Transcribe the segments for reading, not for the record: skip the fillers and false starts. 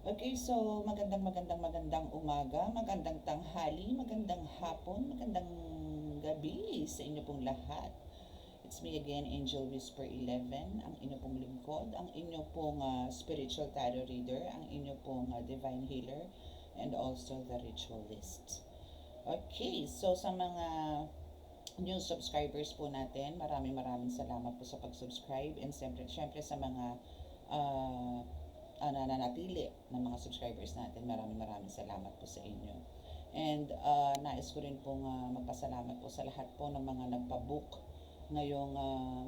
Okay, so magandang umaga, magandang tanghali, magandang hapon, magandang gabi sa inyo pong lahat. It's me again, Angel Whisper 11, ang inyo pong lingkod, ang inyo pong spiritual tarot reader, ang inyo pong divine healer, and also the ritualist. Okay, so sa mga new subscribers po natin, maraming salamat po sa pag-subscribe, and syempre sa mga uh, nananatili ng mga subscribers natin. Maraming salamat po sa inyo. And nais ko rin pong magpasalamat po sa lahat po ng mga nagpa-book ngayong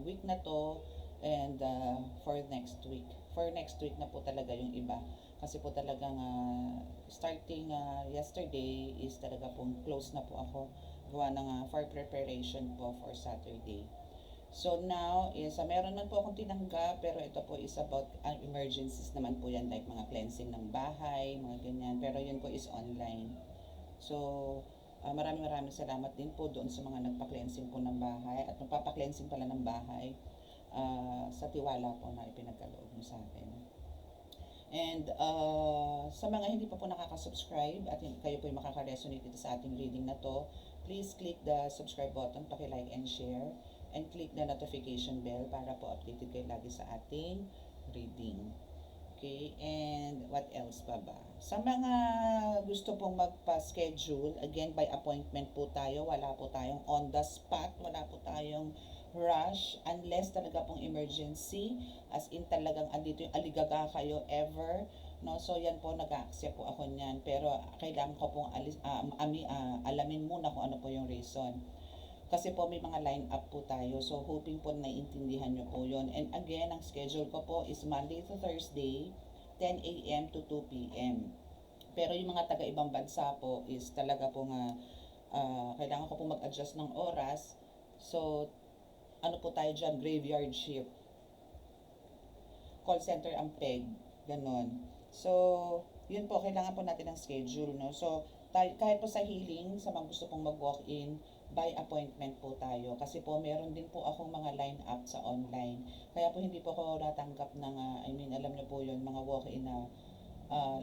week na to and for next week. For next week na po talaga yung iba. Kasi po talagang starting yesterday is talaga pong close na po ako. Gawa ng for preparation po for Saturday. So now is meron man po akong tinanggap pero ito po is about emergencies naman po yan like mga cleansing ng bahay, mga ganyan. Pero yun po is online. So maraming salamat din po doon sa mga nagpa-cleansing po ng bahay at magpapa-cleansing pala ng bahay sa tiwala po na ipinagkaloob mo sa akin. And sa mga hindi pa po nakaka-subscribe at kayo po ay makaka-resonate dito sa ating reading na to, please click the subscribe button, paki-like and share, and click the notification bell para po updated kayo lagi sa ating reading. Okay, and what else pa ba? Sa mga gusto pong magpa-schedule, again by appointment po tayo, wala po tayong on the spot, wala po tayong rush unless talaga pong emergency, as in talagang andito yung aligaga kayo ever, no? So yan po, nag-accept po ako niyan, pero kailangan ko pong alamin muna kung ano po yung reason. Kasi po may mga line up po tayo. So hoping po naiintindihan nyo po yun. And again, ang schedule ko po is Monday to Thursday, 10 a.m. to 2 p.m. Pero yung mga taga-ibang bansa po is talaga po nga kailangan ko po mag-adjust ng oras. So ano po tayo dyan, graveyard shift. Call center ang peg. Ganon. So yun po, kailangan po natin ng schedule. No? So kahit po sa healing, sa mga gusto pong mag-walk-in, by appointment po tayo. Kasi po meron din po akong mga line up sa online. Kaya po hindi po ako natanggap ng, alam niyo po yun, mga walk-in na,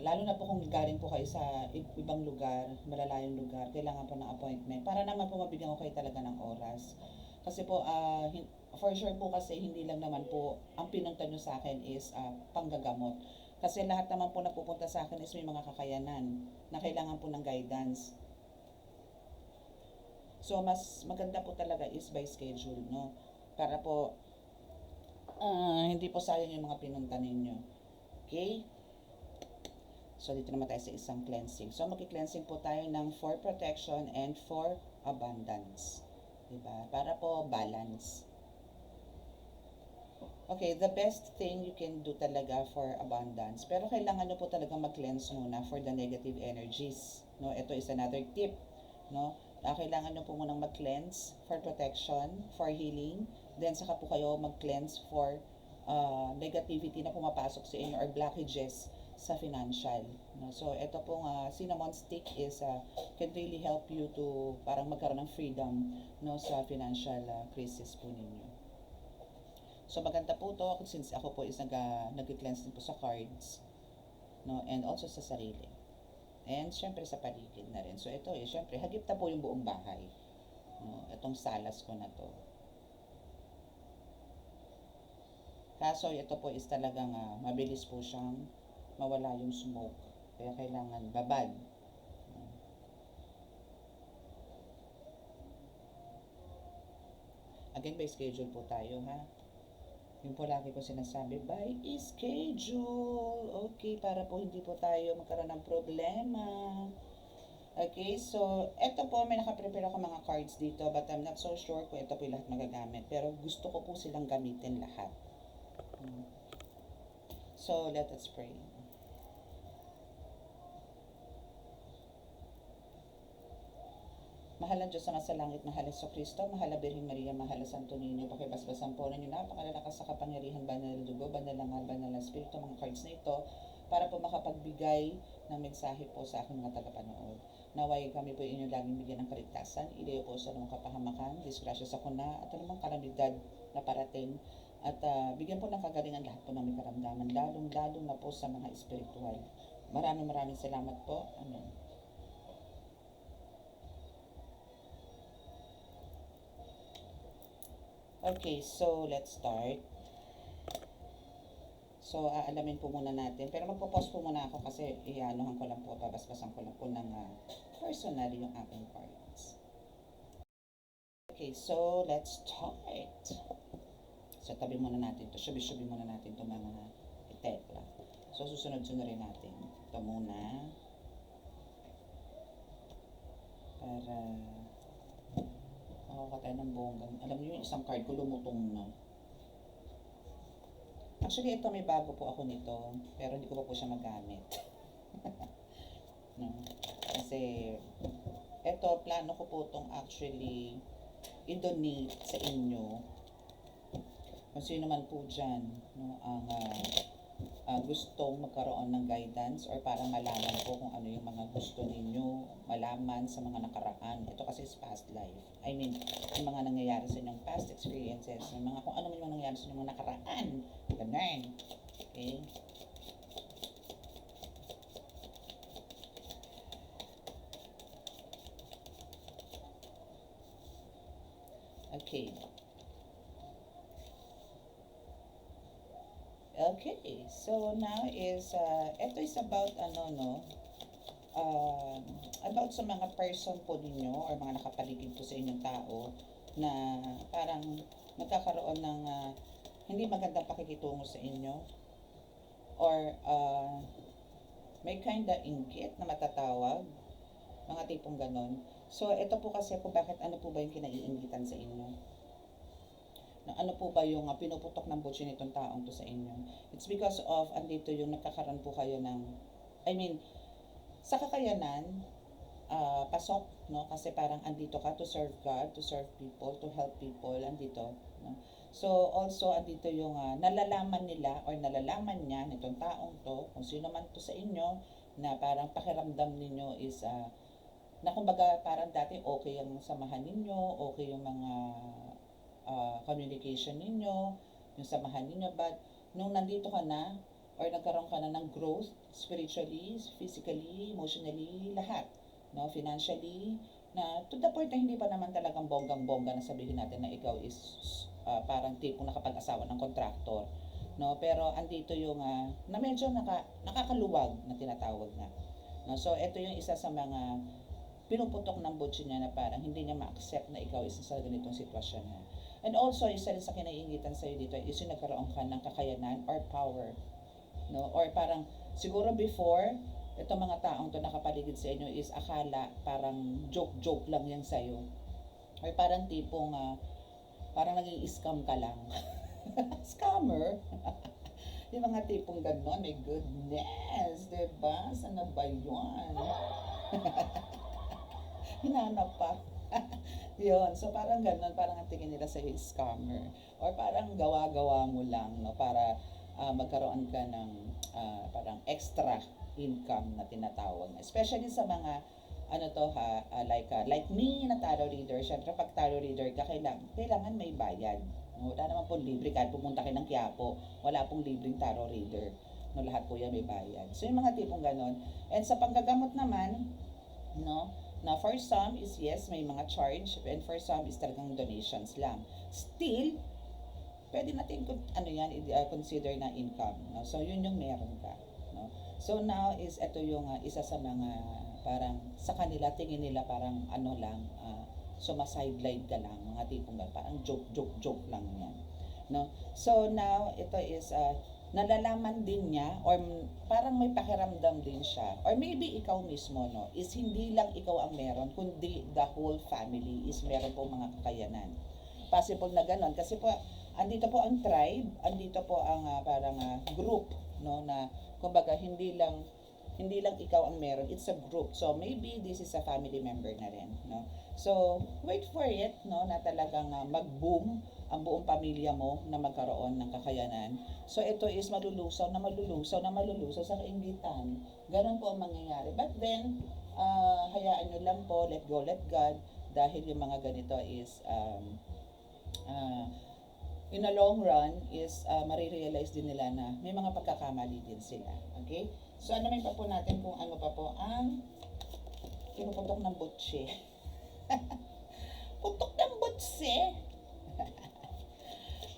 lalo na po kung galing po kayo sa ibang lugar, malalayong lugar, kailangan po ng appointment. Para naman po mabigyan ko kayo talaga ng oras. Kasi po, for sure po kasi hindi lang naman po, ang pinunta nyo sa akin is panggagamot. Kasi lahat naman po napupunta sa akin is may mga kakayanan na kailangan po ng guidance. So, mas maganda po talaga is by schedule, no? Para po, hindi po sayang yung mga pinunta ninyo. Okay? So, dito naman tayo sa isang cleansing. So, mag-cleansing po tayo ng for protection and for abundance. Diba? Para po balance. Okay, the best thing you can do talaga for abundance. Pero kailangan nyo po talaga mag-cleanse muna for the negative energies. No? Ito is another tip. No? Kailangan nyo po munang mag-cleanse for protection, for healing. Then saka po kayo mag-cleanse for negativity na pumapasok sa inyo or blockages sa financial. No? So ito pong cinnamon stick is can really help you to parang magkaroon ng freedom, no, sa financial crisis po ninyo. So maganda po to since ako po is nag-cleanse din po sa cards, no, and also sa sarili. And syempre sa paligid na rin. So ito syempre hagip na po yung buong bahay. No, itong salas ko na to. Kaso ito po is talagang mabilis po siyang mawala yung smoke. Kaya kailangan babad. Again, by schedule po tayo, ha? Yung po lagi ko sinasabi, by schedule. Okay, para po hindi po tayo magkaroon ng problema. Okay, so ito po, may nakaprepare ako mga cards dito, but I'm not so sure kung ito po yung lahat magagamit. Pero gusto ko po silang gamitin lahat. So, let us pray. Mahal ng Diyos na sa langit, mahal sa Kristo, mahal na Birhen Maria, mahal na Santo Niño, pakibasbasan po ninyo napakalalakas sa kapangyarihan, banal na dugo, banal na ngal, banal na spirito, mga cards na ito, para po makapagbigay ng mensahe po sa aking mga tagapanood. Naway kami po inyo laging bigyan ng kaligtasan, ilayo po sa anumang kapahamakan, disgrasya sa kuna, at anumang kalamidad na parating, at bigyan po ng kagalingan lahat po ng may karamdaman, lalong na po sa mga espiritual. Maraming salamat po. Amen. Okay, so let's start. So, aalamin po muna natin. Pero magpo-pause po muna ako kasi ianohan ko lang po, babasbasan ko lang po ng personal yung aking cards. Okay, so let's start. So, tabi muna natin to. Shubi-shubi muna natin to mga tekla. So, susunod-sunod natin. Ito muna. Para makakatay ng bonggang. Alam niyo yung isang card ko lumutong na. Actually, ito may bago po ako nito. Pero hindi ko pa po siya magamit. No? Kasi, ito, plano ko po itong actually i-donate sa inyo. Kung sino man po dyan, no, ang gustong magkaroon ng guidance or para malaman po kung ano yung mga gusto ninyo malaman sa mga nakaraan. Ito kasi is past life. I mean, yung mga nangyayari sa inyong past experiences, yung mga kung ano man yung nangyayari sa inyong mga nakaraan. Ganun. Okay? Okay. Okay, so now is, ito is about uh, about sa mga person po ninyo or mga nakapaligid po sa inyong tao na parang nagkakaroon ng hindi magandang pakikitungo sa inyo or may kinda inggit na matatawag, mga tipong ganon. So, ito po kasi kung bakit ano po ba yung kinaiinggitan sa inyo. Na ano po ba yung pinuputok ng butsi nitong taong to sa inyo. It's because of, andito yung nagkakaroon po kayo ng, I mean, sa kakayanan, pasok, no? Kasi parang andito ka to serve God, to serve people, to help people, andito, no? So, also, andito yung nalalaman nila or nalalaman niya nitong taong to, kung sino man to sa inyo, na parang pakiramdam ninyo is, na kumbaga parang dati okay yung samahan ninyo, okay yung mga communication ninyo, yung samahan ninyo, but nung nandito ka na, or nagkaroon ka na ng growth, spiritually, physically, emotionally, lahat, no, financially, na to the point na hindi pa naman talagang bonggang-bongga na sabihin natin na ikaw is parang tipong nakapag-asawa ng kontraktor, no, pero andito yung na medyo nakakaluwag na tinatawag na, no, so ito yung isa sa mga pinuputok ng butsi niya na parang hindi niya ma-accept na ikaw isa sa ganitong sitwasyon na. And also, isa rin sa kinaiingitan sa'yo dito is yung nagkaroon ka ng kakayanan or power. No? Or parang, siguro before, itong mga taong to nakapaligid sa inyo is akala parang joke-joke lang yan sa'yo. Or parang tipong, parang naging scam ka lang. Scammer? Yung mga tipong gano'n, my goodness, diba? Sana ba yun? Hinanap pa. Yun. So, parang ganun. Parang ang tingin nila sa scammer. Or parang gawa-gawa mo lang, no? Para magkaroon ka ng parang extra income na tinatawag. Especially sa mga ano to like me na tarot reader. Syempre, pag tarot reader ka, kailangan may bayad. No? Wala naman pong libre. Kahit pumunta kayo ng Quiapo, wala pong libreng tarot reader. No, lahat po yan may bayad. So, yung mga tipong ganon. And sa panggagamot naman, no, na for some is yes, may mga charge, and for some is talagang donations lang. Still, pwede natin ano yan, consider na income. No? So, yun yung meron ka. No? So, now is ito yung isa sa mga parang sa kanila, tingin nila parang ano lang, sumasideline ka lang, mga tipong parang joke lang yan. No? So, now, ito is nalalaman din niya or parang may pakiramdam din siya or maybe ikaw mismo, no, is hindi lang ikaw ang meron kundi the whole family is meron po mga kakayanan. Possible na ganon kasi po andito po ang tribe, andito po ang parang group, no, na kumbaga hindi lang ikaw ang meron, it's a group. So maybe this is a family member na rin, no. So wait for it, no, na talagang mag-boom ang buong pamilya mo na magkaroon ng kakayanan. So ito is malulusaw sa kaingitan. Ganon po ang mangyayari. But then, hayaan nyo lang po, let go, let God, dahil yung mga ganito is in the long run is marirealize din nila na may mga pagkakamali din sila. Okay? So ano may pa po natin kung ano pa po ang pinuputok ng butse. Putok ng butse!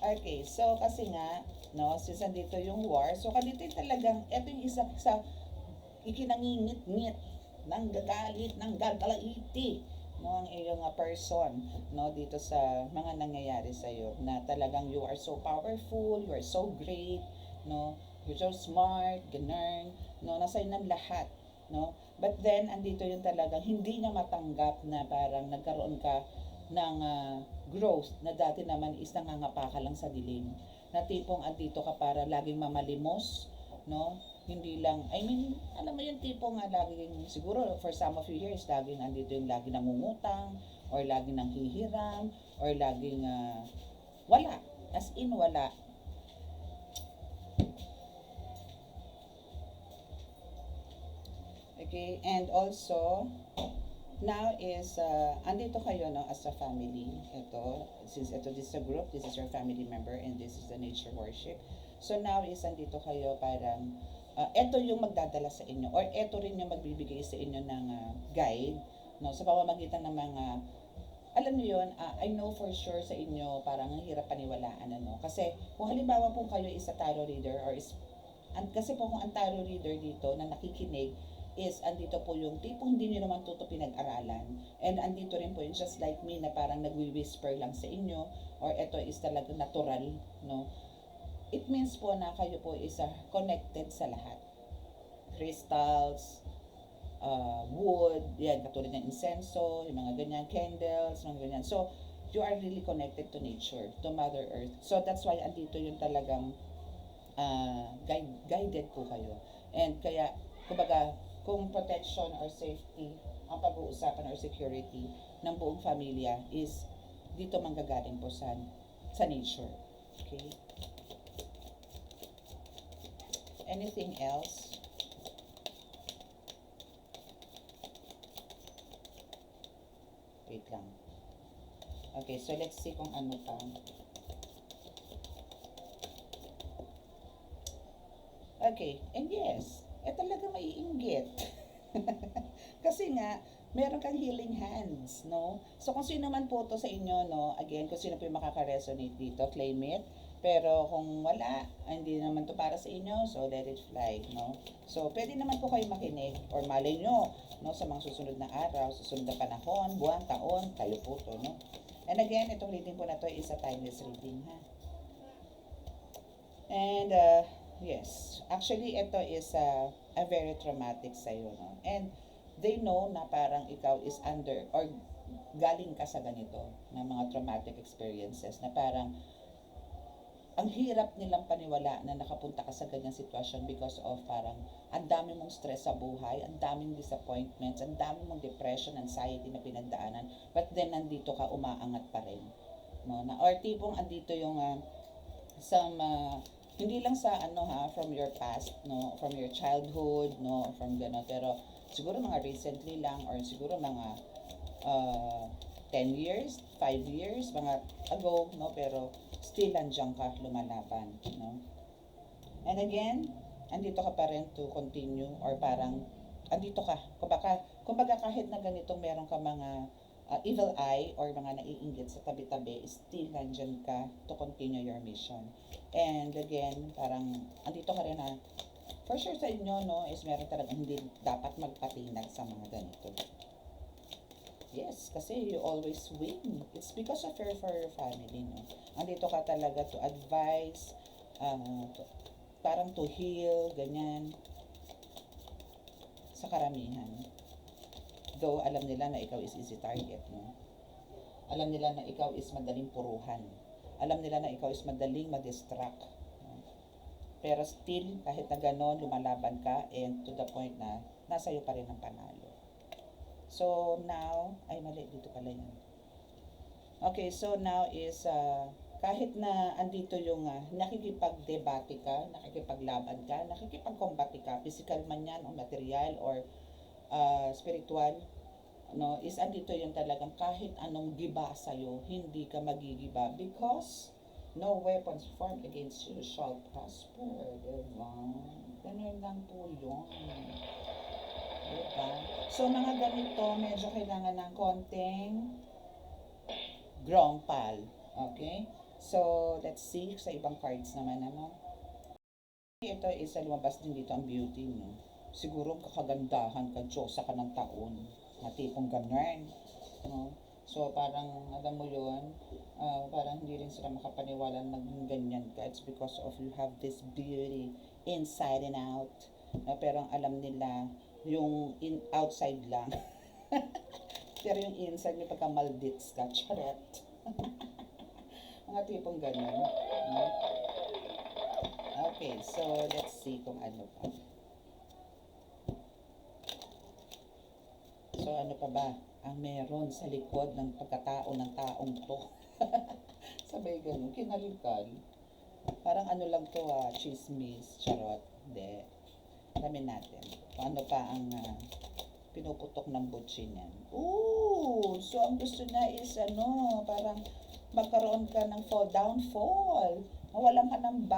Okay, so kasi nga, no, since andito yung war, so kanito yung talagang, eto yung isa sa ikinangingit-ngit ng gagalit, ng gagalaiti, no, ang iyong person, no, dito sa mga nangyayari sa iyo, na talagang you are so powerful, you are so great, no, you're so smart, ganun, no, nasa ng lahat, no, but then, andito yung talagang hindi niya matanggap na parang nagkaroon ka ng growth na dati naman is nangangapa ka lang sa dilim. Na tipong andito ka para laging mamalimos, no? Hindi lang, I mean, alam mo yung tipong laging, siguro for some of you years, laging andito yung laging nangungutang, or laging nanghihiram, or laging wala. As in, wala. Okay, and also, now is andito kayo no as a family. Ito, since this is a group, this is your family member and this is the nature worship. So now is andito kayo parang ito yung magdadala sa inyo or ito rin yung magbibigay sa inyo ng guide no sa pamamagitan ng mga alam niyo yun, I know for sure sa inyo parang ang hirap paniwalaan ano kasi kung halimbawa po kayo is a tarot reader or is kasi po kung ang tarot reader dito na nakikinig is andito po yung tipong hindi nyo naman tuto pinag-aralan. And andito rin po yung just like me na parang nagwi-whisper lang sa inyo or ito is talaga natural, no? It means po na kayo po is connected sa lahat. Crystals, wood, yan, katulad ng insenso, yung mga ganyan, candles, mga ganyan. So, you are really connected to nature, to Mother Earth. So, that's why andito yung talagang guided po kayo. And kaya, kumbaga, kung protection or safety ang pag-uusapan or security ng buong pamilya is dito manggagaling po sa nature. Okay? Anything else? Wait lang. Okay, so let's see kung ano pa. Okay, and yes, talaga maiinggit. Kasi nga, meron kang healing hands, no? So kung sino man po to sa inyo, no? Again, kung sino po yung makaka-resonate dito, claim it. Pero kung wala, hindi naman to para sa inyo, so let it fly, no? So, pwede naman po kayo makinig or malay nyo, no? Sa mga susunod na araw, susunod na panahon, buwan, taon, kayo po to, no? And again, itong reading po na to is a timeless reading, ha? And, yes, actually, ito is a very traumatic sa'yo, no? And they know na parang ikaw is under or galing ka sa ganito na mga traumatic experiences na parang ang hirap nilang paniwala na nakapunta ka sa ganyang sitwasyon because of parang ang dami mong stress sa buhay, ang daming disappointments, ang dami mong depression, anxiety na pinagdaanan, but then nandito ka umaangat pa rin. No? Na, or tipong andito yung some hindi lang sa ano from your past no from your childhood no from gano'n pero siguro mga recently lang or siguro mga uh, 10 years 5 years mga ago no pero still nandiyan ka lumalaban no and again andito ka pa rin to continue or parang andito ka kumbaga kahit na ganitong meron ka mga evil eye or mga naiinggit sa tabi-tabi, still nandyan ka to continue your mission. And again, parang andito ka rin na for sure sa inyo, no, is meron talaga hindi dapat magpatinag sa mga ganito. Yes, kasi you always win. It's because of for your family, no. Andito ka talaga to advise, parang to heal, ganyan, sa karamihan. Though alam nila na ikaw is easy target, no? Alam nila na ikaw is madaling puruhan. Alam nila na ikaw is madaling ma-distract. No? Pero still, kahit na gano'n, lumalaban ka and to the point na nasa iyo pa rin ang panalo. So now, ay mali, dito pala yan. Okay, so now is, kahit na andito yung nakikipag-debate ka, nakikipaglaban ka, nakikipag-combate ka, physical man yan o material or spiritual, no, is andito yung talagang kahit anong giba sa'yo, hindi ka magigiba because No weapons formed against you shall prosper, diba? Ganun lang po yun. Diba? So, mga ganito, medyo kailangan ng konting grongpal. Okay? So, let's see sa ibang cards naman, ano? Ito is lumabas din dito ang beauty, no? Siguro kakagandahan ka, Diyosa ka ng taon. Na tipong ganun. No? So, parang, alam mo yun, parang hindi rin sila makapaniwala na naging ganyan ka. It's because of you have this beauty inside and out. Pero ang alam nila, yung outside lang. Pero yung inside, may pagka-maldits ka. Charet. Mga tipong ganun. No? Okay, so let's see kung ano pa. So ano pa ba ang meron sa likod ng pagkatao ng taong to? Sabay ganun, kinalikal. Parang ano lang to chismis, charot. Hindi. Alamin natin kung ano pa ang pinuputok ng butchi niyan. Ooh, so ang gusto niya is ano, parang magkaroon ka ng downfall. Mawalan ka ng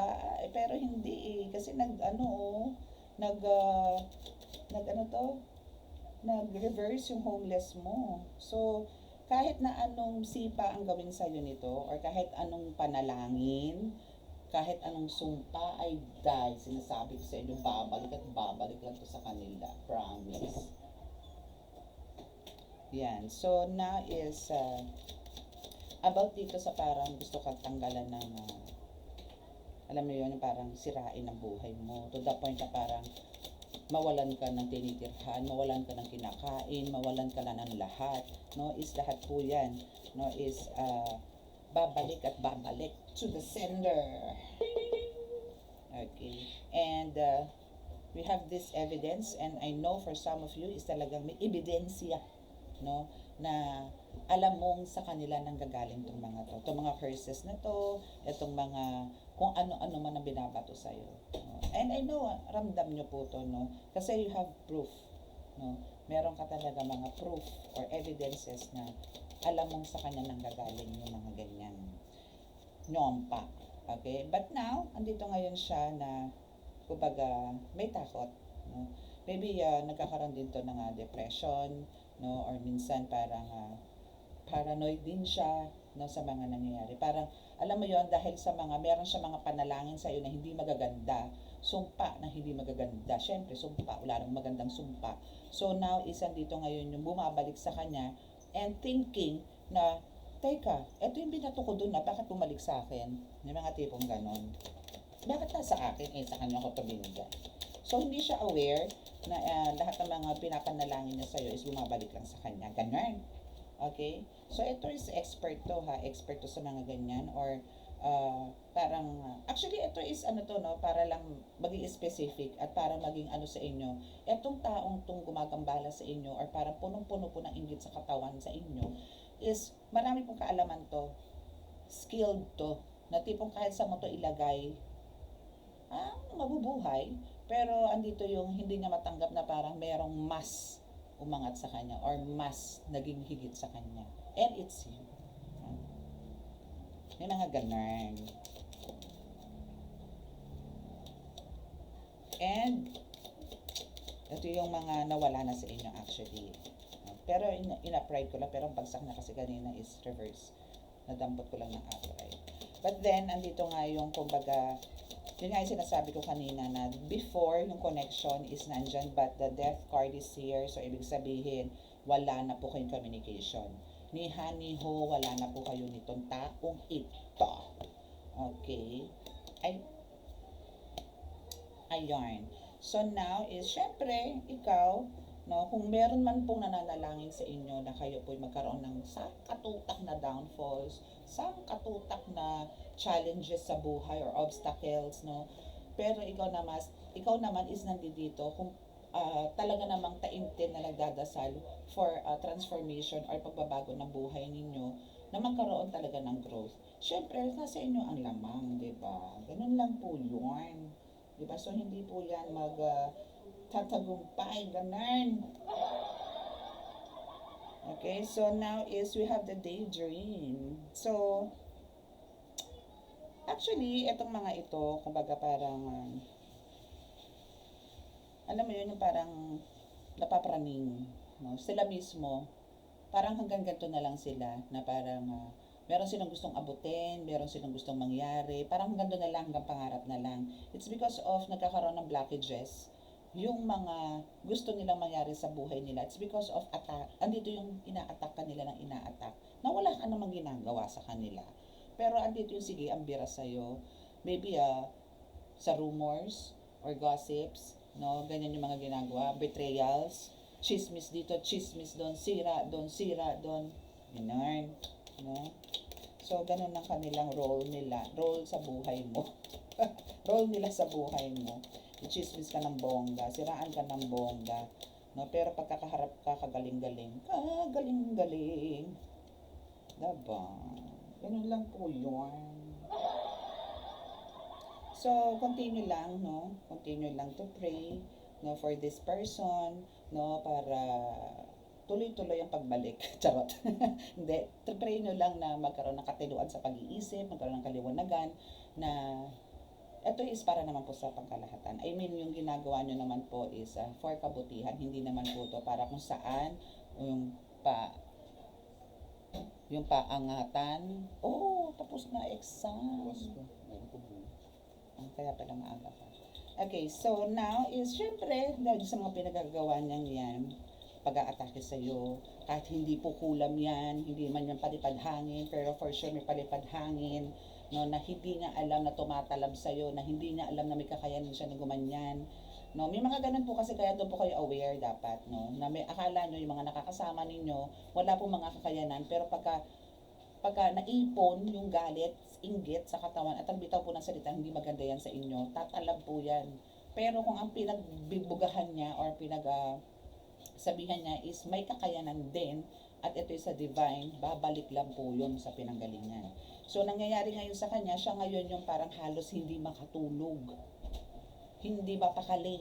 pero hindi kasi nag ano to, nag-reverse yung homeless mo. So, kahit na anong sipa ang gawin sa'yo nito, or kahit anong panalangin, kahit anong sumpa, ay dahil sinasabi ko sa inyo, babalik at babalik lang to sa kanila. Promise. Yan. So, now is, about dito sa parang gusto kang tanggalan ng, alam mo yun, parang sirain ang buhay mo. To the point na parang, mawalan ka ng tinitirhan, mawalan ka ng kinakain, mawalan ka na ng lahat, no? Is lahat po yan, no? Is babalik at babalik to the sender. Okay. And we have this evidence, and I know for some of you is talagang may ebidensya, no? Na alam mong sa kanila nang gagaling itong mga to. Itong mga curses na to, itong mga kung ano-ano man ang binabato sa'yo. No? And I know, ramdam nyo po to, no? Kasi you have proof, no? Meron ka talaga mga proof or evidences na alam mong sa kanya nang gagaling yung mga ganyan. Nyompa. Okay? But now, andito ngayon siya na, kumbaga, may takot, no? Maybe nagkakaroon din to ng depression, no? Or minsan parang paranoid din siya, no, sa mga nangyayari. Parang alam mo yon, dahil sa meron siya mga panalangin sa iyo na hindi magaganda, sumpa na hindi magaganda. Syempre sumpa, wala nang magandang sumpa. So now isang dito ngayon yung bumabalik sa kanya and thinking na, teka, eto yung binato ko doon na, bakit bumalik sa akin? Yung mga tipong ganon. Bakit nasa akin? Sa kanya ko to binigay. So hindi siya aware na lahat ng mga pinapanalangin niya sa'yo is bumabalik lang sa kanya. Ganon. Okay? So, ito is expert to expert to sa mga ganyan, or parang, actually, ito is ano to, no, para lang maging specific at para maging ano sa inyo, etong taong tong gumagambala sa inyo, or parang punong-puno po ng inggit sa katawan sa inyo, is marami pong kaalaman to, skilled to, na tipong kahit sa mo to ilagay, mabubuhay, pero andito yung hindi niya matanggap na parang merong mas umangat sa kanya or mas naging higit sa kanya. And it's you. May mga ganun. And ito yung mga nawala na sa inyo actually. Pero in-upright ko lang, pero ang bagsak na kasi kanina is reverse. Nadampot ko lang ng upright. But then, andito nga yung kumbaga, yun nga yung sinasabi ko kanina na before yung connection is nandyan, but the death card is here. So, ibig sabihin, wala na po kayong communication. Ni ha, ni ho, wala na po kayo nitong taong ito. Okay? Ayun. So, now is, syempre, ikaw, no, kung meron man pong nananalangin sa inyo na kayo po'y magkaroon ng sangkatutak na downfalls, sangkatutak na challenges sa buhay or obstacles, no, pero ikaw naman is nandito kung talaga namang taimtim na nagdadasal for transformation or pagbabago ng buhay ninyo, na magkaroon talaga ng growth. Syempre, nasa inyo ang lamang, di ba? Ganun lang po yun. Di ba? So, hindi po yan tatagumpay, ganun. Okay, so now is we have the daydream. So, Actually, etong mga ito, kumbaga parang, alam mo yun, yung parang napapraning. No? Sila mismo, parang hanggang ganito na lang sila, na parang meron silang gustong abutin, meron silang gustong mangyari, parang hanggang doon na lang, hanggang pangarap na lang. It's because of nagkakaroon ng blockages, yung mga gusto nilang mangyari sa buhay nila. It's because of attack. Andito yung ina-attack kanila ng ina-attack, na wala ka namang ginagawa sa kanila. Pero andito yung sige, ang bira sa'yo. Maybe sa rumors or gossips, no? Ganyan yung mga ginagawa, betrayals, chismis dito, chismis doon, sira doon, ganun, no? So, ganun ang kanilang role nila, role sa buhay mo. Role nila sa buhay mo. I-chismis ka ng bongga, siraan ka ng bongga, no? Pero pagkakaharap ka, kagaling-galing, diba? Ganun lang po yun. So, continue lang, no? Continue lang to pray, no, for this person, no, para tuloy-tuloy ang pagbalik. Charot. Hindi. Pray nyo lang na magkaroon ng katiluan sa pag-iisip, magkaroon ng kaliwanagan, na ito is para naman po sa pangkalahatan. I mean, yung ginagawa nyo naman po is for kabutihan. Hindi naman po to para kung saan yung paangatan. Oh, tapos na exam. Kaya pala maaga pa. Okay, so now is, syempre, dahil sa mga pinagagawa niyang yan, pag-aatake sa'yo, kahit hindi po kulam yan, hindi man yan palipad hangin, pero for sure may palipad hangin, no, na hindi niya alam na tumatalab sa'yo, na hindi niya alam na may kakayanin siya na gumanyan. No, may mga ganun po kasi, kaya doon po kayo aware dapat, no, na may akala nyo yung mga nakakasama ninyo, wala po mga kakayanan, pero pagka naipon yung galit, inggit sa katawan at ang bitaw po ng salita, hindi maganda yan sa inyo, tatalab po yan. Pero kung ang pinagbibugahan niya or sabihan niya is may kakayanan din at ito is sa divine, babalik lang po yun sa pinanggalingan. So, nangyayari ngayon sa kanya, siya ngayon yung parang halos hindi makatulog, hindi mapakali.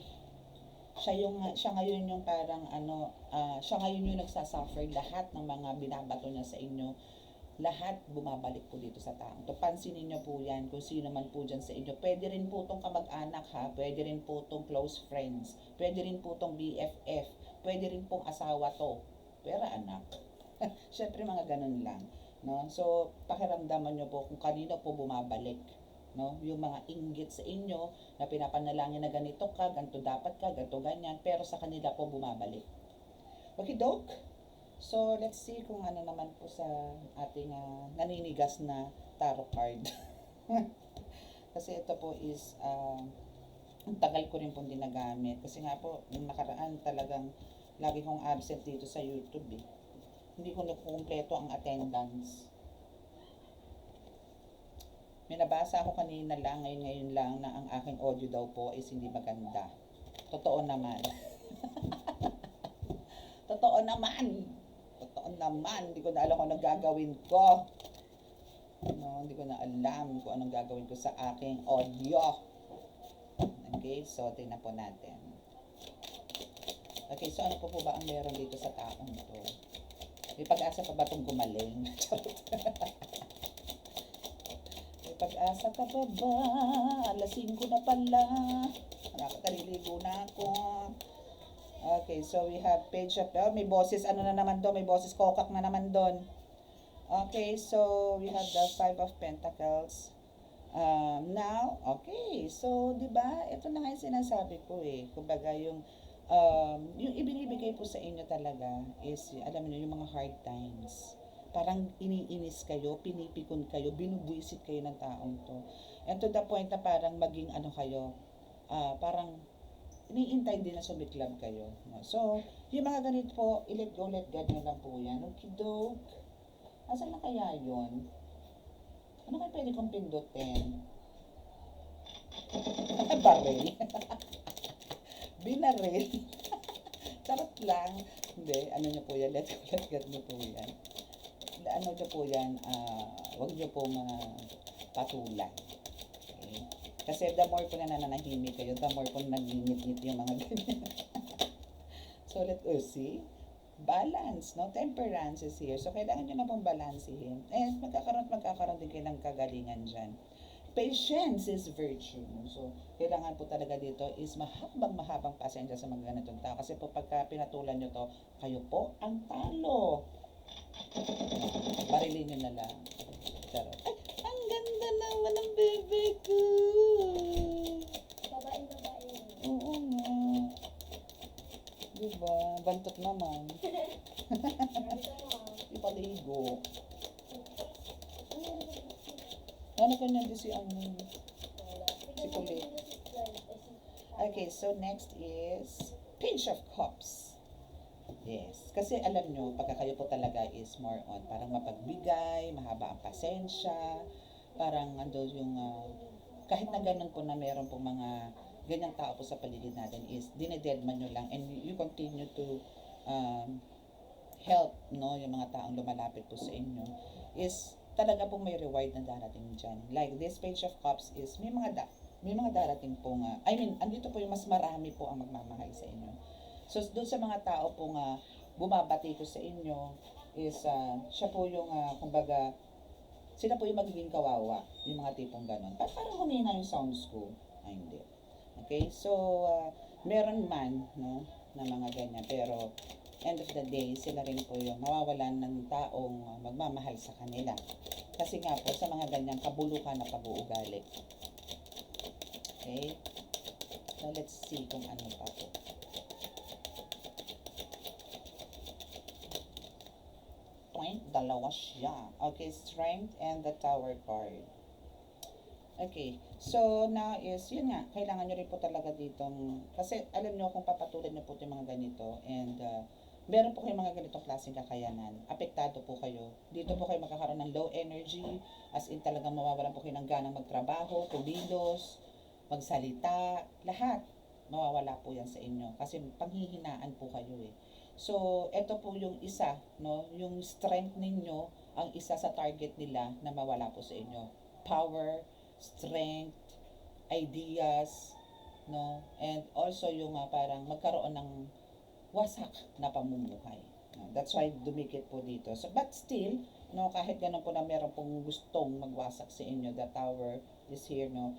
Siya ngayon yung parang siya ngayon yung nagsasuffer lahat ng mga binabato niya sa inyo. Lahat bumabalik po dito sa taong to. Pansinin niyo po yan, kung sino man po dyan sa inyo. Pwede rin po itong kamag-anak ha, pwede rin po itong close friends, pwede rin po itong BFF, pwede rin pong asawa to, pero anak. Syempre mga ganun lang, no? So, pakiramdaman niyo po kung kanino po bumabalik, no? Yung mga inggit sa inyo na pinapanalangin na ganito ka, ganito dapat ka, ganito ganyan, pero sa kanila po bumabalik. Okay, Doc? So, let's see kung ano naman po sa ating naninigas na tarot card. Kasi ito po is, ang tagal ko rin pong dinagamit. Kasi nga po, yung nakaraan talagang lagi kong absent dito sa YouTube eh. Hindi ko nakukumpleto ang attendance. May nabasa ako kanina lang, ngayon lang, na ang aking audio daw po is hindi maganda. Totoo naman. Totoo naman, hindi ko na alam kung anong gagawin ko. No, hindi ko na alam kung anong gagawin ko sa aking audio. Okay, so tingnan po natin. Okay, so ano po ba ang meron dito sa taong to? May pag-asa pa ba itong gumaling? May pag-asa ka pa ba? Alas 5 na pala. Nakakaliligo na ako. Okay, so we have page of, may boses, ano na naman doon, may boses kokak na naman doon. Okay, so we have the 5 of Pentacles. Now, okay, so, di ba, ito na nga yung sinasabi ko eh. Kumbaga, yung ibinibigay po sa inyo talaga is, alam niyo, yung mga hard times. Parang iniinis kayo, pinipikon kayo, binubuisit kayo ng taong to. And to the point na parang maging kayo, parang iniintay din na sumiklab kayo. No? So, yung mga ganito po, let go, let God nyo lang po yan. Okidok. Asan na kaya yun? Ano kayo pwede kong pindutin? Baril. Binaril. Charot lang. Hindi, ano nyo po yan? Let God nyo po yan. Ano nyo po yan? Huwag nyo pong patulan. Okay? Kasi the more po na nananahimik kayo, the more po nag-ngit-ngit yung mga ganyan. So, let us see. Balance, no? Temperance is here. So, kailangan nyo na pong balansihin. And magkakaroon din kayo ng kagalingan dyan. Patience is virtue. So, kailangan po talaga dito is mahabang pasensya sa mga ganitong tao. Kasi po pagka pinatulan nyo to, kayo po ang talo. Barilin nyo na lang. Charot. Ay, ang ganda naman ng bebe ko. Babae. Oo nga. Diba? Bantot naman. Ipaligo. Ano ka niya si ano? Si Kulit. Okay, so next is Page of Cups. Yes. Kasi alam nyo, pagka kayo po talaga is more on parang mapagbigay, mahaba ang pasensya, parang ando yung, kahit na ganun po na meron po mga ganyang tao po sa paligid natin is dinededman nyo lang and you continue to help, no, yung mga taong lumalapit po sa inyo is talaga po may reward na darating dyan. Like this Page of Cups is may mga darating po nga. I mean, andito po yung mas marami po ang magmamahal sa inyo. So, doon sa mga tao po nga bumabati ko sa inyo is siya po yung, kumbaga, sila po yung magiging kawawa, yung mga tipong ganon. Parang humina yung sounds ko. Ay, hindi. Okay, so, meron man, no, na mga ganyan. Pero, end of the day, sila rin po yung mawawalan ng taong magmamahal sa kanila. Kasi nga po, sa mga ganyang kabulukan na pag-uugali. Okay? So, let's see kung ano pa po. Dalawa siya. Okay, Strength and the Tower card. Okay, so now is, yun nga, kailangan nyo rin po talaga ditong, kasi alam nyo kung papatulan nyo po yung mga ganito, and meron po kayong mga ganitong klaseng kakayanan, apektado po kayo. Dito po kayo magkakaroon ng low energy, as in talagang mawawalan po kayo ng ganang magtrabaho, kumilos, magsalita, lahat. Mawawala po yan sa inyo, kasi panghihinaan po kayo eh. So, ito po yung isa, no, yung strength ninyo, ang isa sa target nila na mawala po sa inyo. Power, strength, ideas, no, and also yung parang magkaroon ng wasak na pamumuhay. That's why dumikit po dito. So, but still, no, kahit ganun po na meron pong gustong magwasak sa inyo, the Tower is here, no,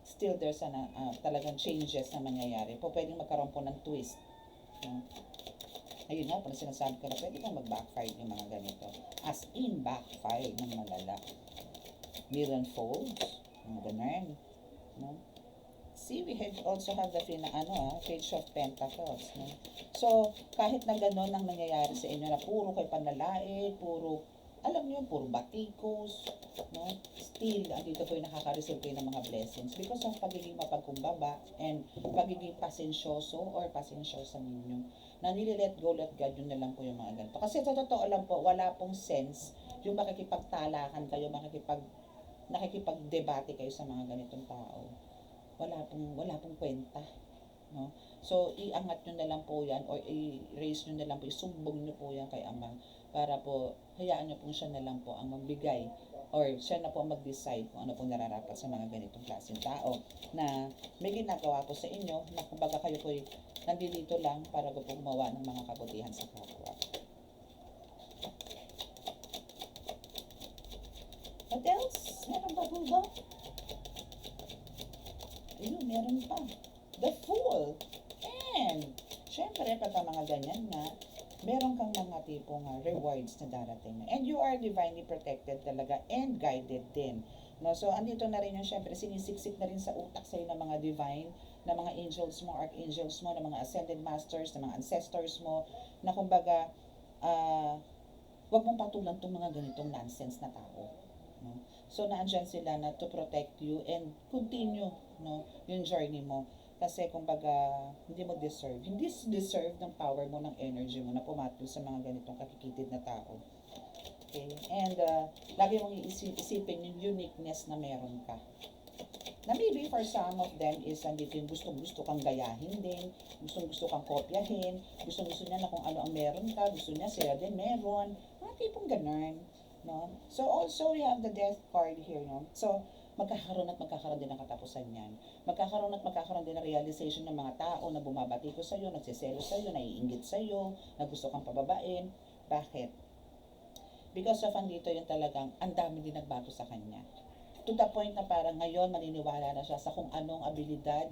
still there's talagang changes na mangyayari po. Pwedeng magkaroon po ng twist. No? Ayun nga, parang sinasabi ko na pwede kang mag-backfire yung mga ganito. As in, backfire ng malala. Million folds, mga ganun. No? See, we also have the Page of Pentacles. No? So, kahit na gano'n ang nangyayari sa inyo na puro kayo panlalait, puro, alam niyo, puro batikos, no? Still, andito po yung nakaka-receive kayo ng mga blessings because of pagiging mapagkumbaba and pagiging pasensyoso or pasensyosa ninyo. Na nililet go, let God, yun na lang po yung mga ganito. Kasi totoo lang po, wala pong sense yung makikipagtalakan kayo, nakikipagdebate kayo sa mga ganitong tao. Wala pong kwenta, no? So, iangat nyo na lang po yan or i-raise nyo na lang po, isumbong nyo po yan kay Ama para po, hayaan nyo po siya na lang po ang magbigay or siya na po ang mag-decide kung ano pong nararapat sa mga ganitong klaseng tao na may ginagawa po sa inyo na kumbaga kayo po nandito lang para po gumawa ng mga kabutihan sa kapwa. What else? Meron ba po ba? Ayun, meron pa. The Fool. And, syempre, pagka mga ganyan nga, meron kang mga tipong rewards na darating. And you are divinely protected talaga and guided din. No? So, andito na rin yung syempre, sinisiksik na rin sa utak sa'yo ng mga divine, na mga angels mo, archangels mo, ng mga ascended masters, ng mga ancestors mo, na kumbaga, wag mong patulan tong mga ganitong nonsense na tao. No? So, naandyan sila na to protect you and continue, no, yung journey mo. Kasi, kumbaga, hindi mo deserve. Hindi deserve ng power mo, ng energy mo na pumatol sa mga ganitong kakikitid na tao. Okay? And, lagi mong isipin yung uniqueness na meron ka. Na maybe for some of them is andito yung gustong-gusto kang gayahin din, gustong-gusto kang kopyahin, gustong-gusto niya na kung ano ang meron ka, gusto niya sila din meron, mga tipong ganun, no? So also we have the Death card here, no? So magkakaroon din ng katapusan yan. Magkakaroon din ng realization ng mga tao na bumabati ko sa'yo, nagsiselo sa'yo, naiinggit sa'yo, na gusto kang pababain. Bakit? Because of andito yung talagang ang dami din nagbago sa kanya. to the point na parang ngayon maniniwala na siya sa kung anong abilidad,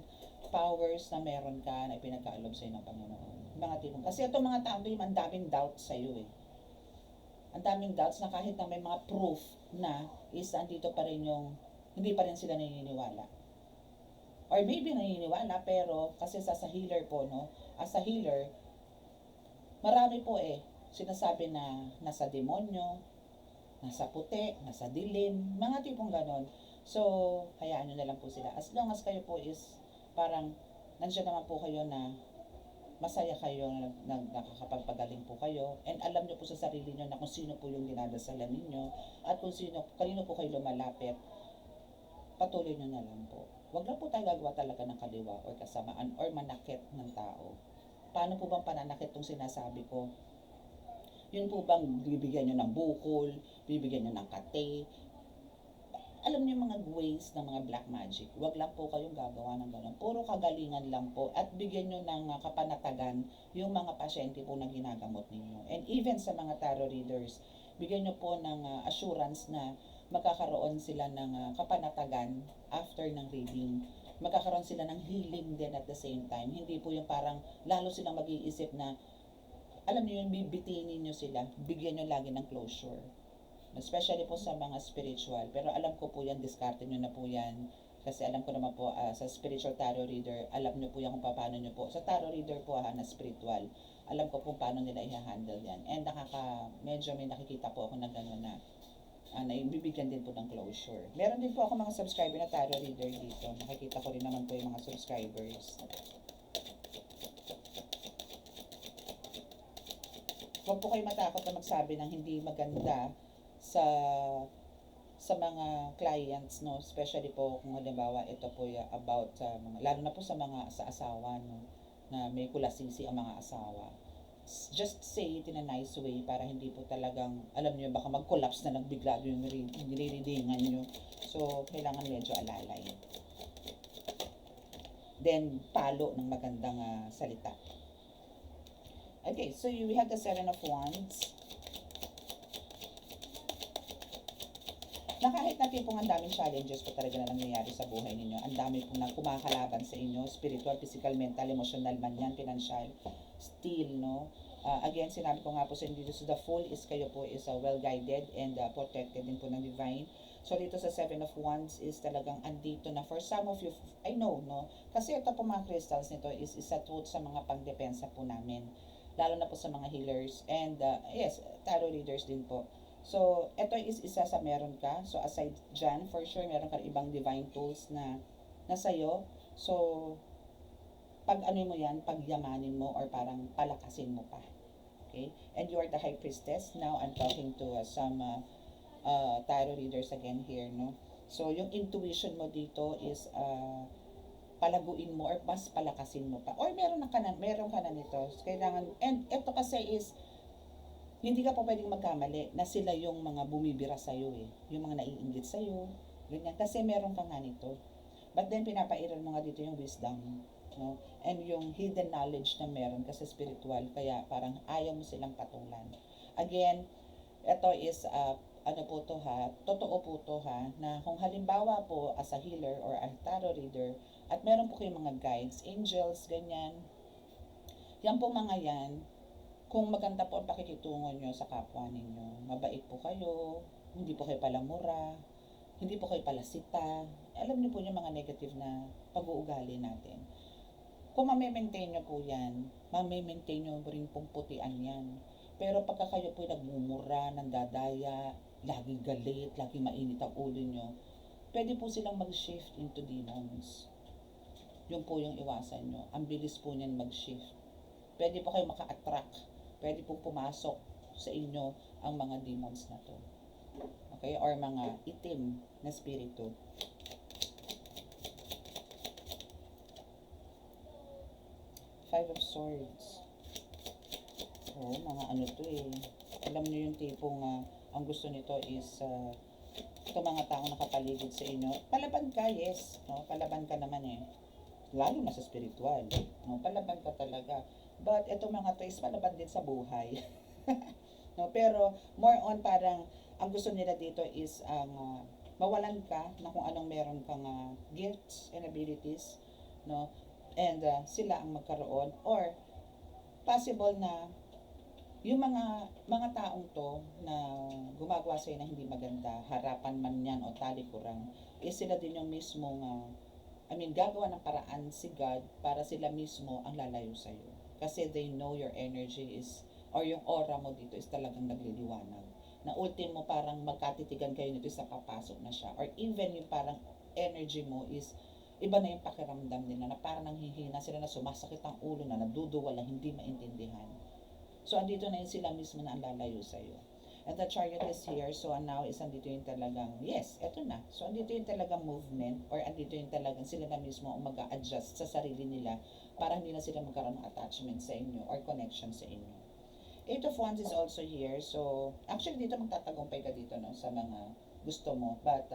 powers na meron ka na ipinagkaalob sa'yo ng Panginoon. Mga tipong, kasi itong mga tao ang daming doubt sa'yo eh. Ang daming doubts na kahit na may mga proof na is andito pa rin yung hindi pa rin sila naniniwala. Or maybe naniniwala pero kasi sa healer po, no? As a healer, marami po sinasabi na nasa demonyo, nasa puti, nasa dilim, mga tipong ganon. So, hayaan nyo na lang po sila. As long as kayo po is parang nandiyan naman po kayo na masaya kayo, nakakapagpagaling po kayo, and alam nyo po sa sarili nyo na kung sino po yung dinadasalan ninyo, at kung kanino po kayo lumalapit, patuloy nyo na lang po. Huwag lang po tayo gagawa talaga ng kaliwa or kasamaan or manakit ng tao. Paano po bang pananakit tong sinasabi ko? Yun po bang bibigyan nyo ng bukol, bibigyan nyo ng kate? Alam niyo yung mga ways ng mga black magic. Huwag lang po kayong gagawa ng gano'n. Puro kagalingan lang po at bigyan nyo ng kapanatagan yung mga pasyente po na ginagamot ninyo. And even sa mga tarot readers, bigyan nyo po ng assurance na magkakaroon sila ng kapanatagan after ng reading. Magkakaroon sila ng healing din at the same time. Hindi po yung parang lalo silang mag-iisip na, alam niyo yung bibitinin nyo sila, bigyan nyo lagi ng closure. Especially po sa mga spiritual. Pero alam ko po yan, diskarte nyo na po yan. Kasi alam ko naman po, sa spiritual tarot reader, alam nyo po yan kung paano nyo po. Sa tarot reader po na spiritual, alam ko po paano nila i-handle yan. And medyo may nakikita po ako na gano'n na bibigyan din po ng closure. Meron din po ako mga subscriber na tarot reader dito. Nakikita ko rin naman po yung mga subscribers. Huwag po kayo matakot na magsabi ng hindi maganda sa mga clients, no, especially po kung halimbawa ito po about mga, lalo na po sa mga sa asawa, no, na may kulasisi ang mga asawa. Just say it in a nice way para hindi po talagang, alam niyo, baka mag-collapse na lang bigla yung nire-readingan niyo. So, kailangan medyo alalay. Then, palo ng magandang salita. Okay, so we have the 7 of Wands. Na kahit na tipong ang daming challenges po talaga na nangyayari sa buhay ninyo, ang dami pong na kumakalaban sa inyo, spiritual, physical, mental, emotional man yan, financial, still, no? Again, sinabi ko nga po sa inyo dito, so the Fool is kayo po is well-guided and protected din po ng divine. So dito sa 7 of Wands is talagang andito na for some of you, I know, no? Kasi ito po mga crystals nito is isa to sa mga pangdepensa po namin. Lalo na po sa mga healers and yes, tarot readers din po. So, ito is isa sa meron ka. So, aside dyan, for sure, meron ka ibang divine tools na sa'yo. So, pag ano mo yan, pagyamanin mo or parang palakasin mo pa. Okay? And you are the High Priestess. Now, I'm talking to some tarot readers again here, no? So, yung intuition mo dito is palaguin mo or mas palakasin mo pa. Or meron ka na nito. Kailangan, and ito kasi is, hindi ka pa pwedeng magkamali na sila yung mga bumibira sa'yo yung mga naiinggit sa'yo, ganyan, kasi meron ka nga nito. But then, pinapairal mo nga dito yung wisdom, no? And yung hidden knowledge na meron kasi spiritual, kaya parang ayaw mo silang patulan. Again, ito is, ano po to totoo po to na kung halimbawa po as a healer or a tarot reader, at meron po kayong mga guides, angels, ganyan, yan po mga yan, kung maganda po ang pakikitungo nyo sa kapwa ninyo, mabait po kayo, hindi po kayo palamura, hindi po kayo palasita, alam niyo po yung mga negative na pag-uugali natin. Kung mamimaintain nyo po yan, mamimaintain nyo rin pong putian yan. Pero pagka kayo po nagmumura, nandadaya, laging galit, laging mainit ang ulo nyo, pwede po silang mag-shift into demons. Yun po yung iwasan nyo. Ang bilis po niyan mag-shift. Pwede po kayo maka-attract. Pwede pong pumasok sa inyo ang mga demons na to. Okay? Or mga itim na spirito. Five of Swords. Oh, mga ano to Alam niyo yung tipong ang gusto nito is ito mga taong nakapaligid sa inyo. Palaban ka, yes. No? Palaban ka naman lalo na sa spiritual. No? Palaban ka talaga. But ito mga to is palaban din sa buhay. No, pero more on parang ang gusto nila dito is ang mawalan ka na kung anong meron kang gifts and abilities, no? And sila ang magkaroon, or possible na yung mga taong to na gumagawa sa'yo na hindi maganda, harapan man yan o talikuran, sila din yung mismong gagawa ng paraan si God para sila mismo ang lalayo sa'yo. Kasi they know your energy is, or yung aura mo dito is talagang nagliliwanag. Na ultimo parang magkatitigan kayo nito sa papasok na siya. Or even yung parang energy mo is, iba na yung pakiramdam nila na parang nanghihina sila, na sumasakit ang ulo na, naduduwala, hindi maintindihan. So, andito na yun sila mismo na ang lalayo sa'yo. And the chariot is here, so now is andito yung talagang, yes, eto na. So, andito yung talagang movement, or andito yung talagang sila na mismo ang mag-a-adjust sa sarili nila para hindi na sila magkaroon ng attachment sa inyo or connection sa inyo. Eight of Wands is also here, so actually dito magtatagumpay ka dito, no, sa mga gusto mo, but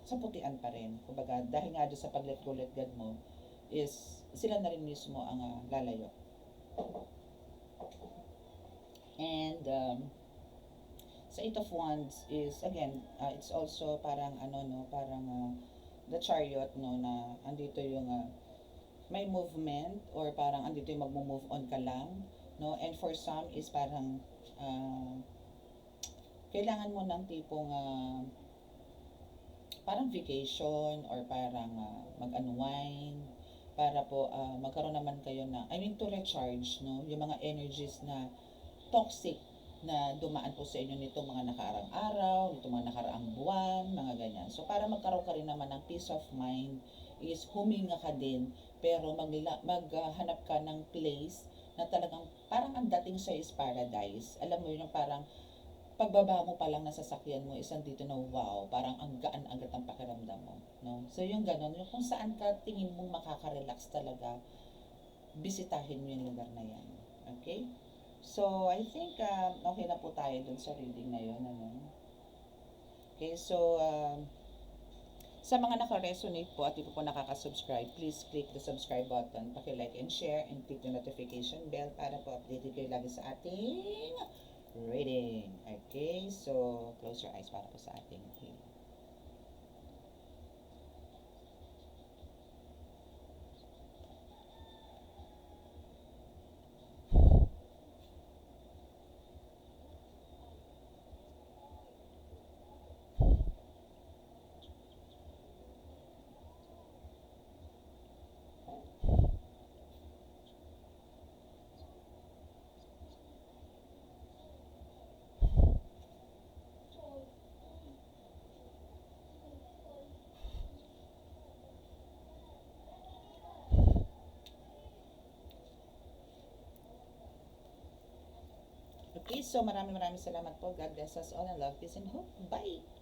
sa putian pa rin. Kumbaga, dahil nga doon sa pag-let go, let God mo, is sila na rin mismo ang lalayo. And sa Eight of Wands is, again, it's also parang parang the chariot, no, na andito yung may movement, or parang andito yung magmo-move on ka lang, no. And for some is parang kailangan mo ng tipong parang vacation, or parang mag-unwind para po magkaroon naman kayo na, to recharge, no, yung mga energies na toxic na dumaan po sa inyo nitong mga nakaraang araw, nitong mga nakaraang buwan, mga ganyan. So, para magkaroon ka rin naman ng peace of mind, is huminga ka din, pero maghanap ka ng place na talagang parang ang dating sa is paradise. Alam mo yun, parang pagbaba mo pa lang na sasakyan mo, isang dito na wow, parang ang gaan agad ang pakiramdam mo. No? So, yung ganon, yung kung saan ka tingin mong makaka-relax talaga, bisitahin mo yung lugar na yan. Okay? So, I think okay na po tayo dun sa reading na yun. Okay, so sa mga naka-resonate po at di po nakaka-subscribe, please click the subscribe button, paki-like and share, and click the notification bell para po updated kayo lagi sa ating reading. Okay, so close your eyes para po sa ating reading. Okay, so maraming salamat po. God bless us all and love, peace, and hope. Bye!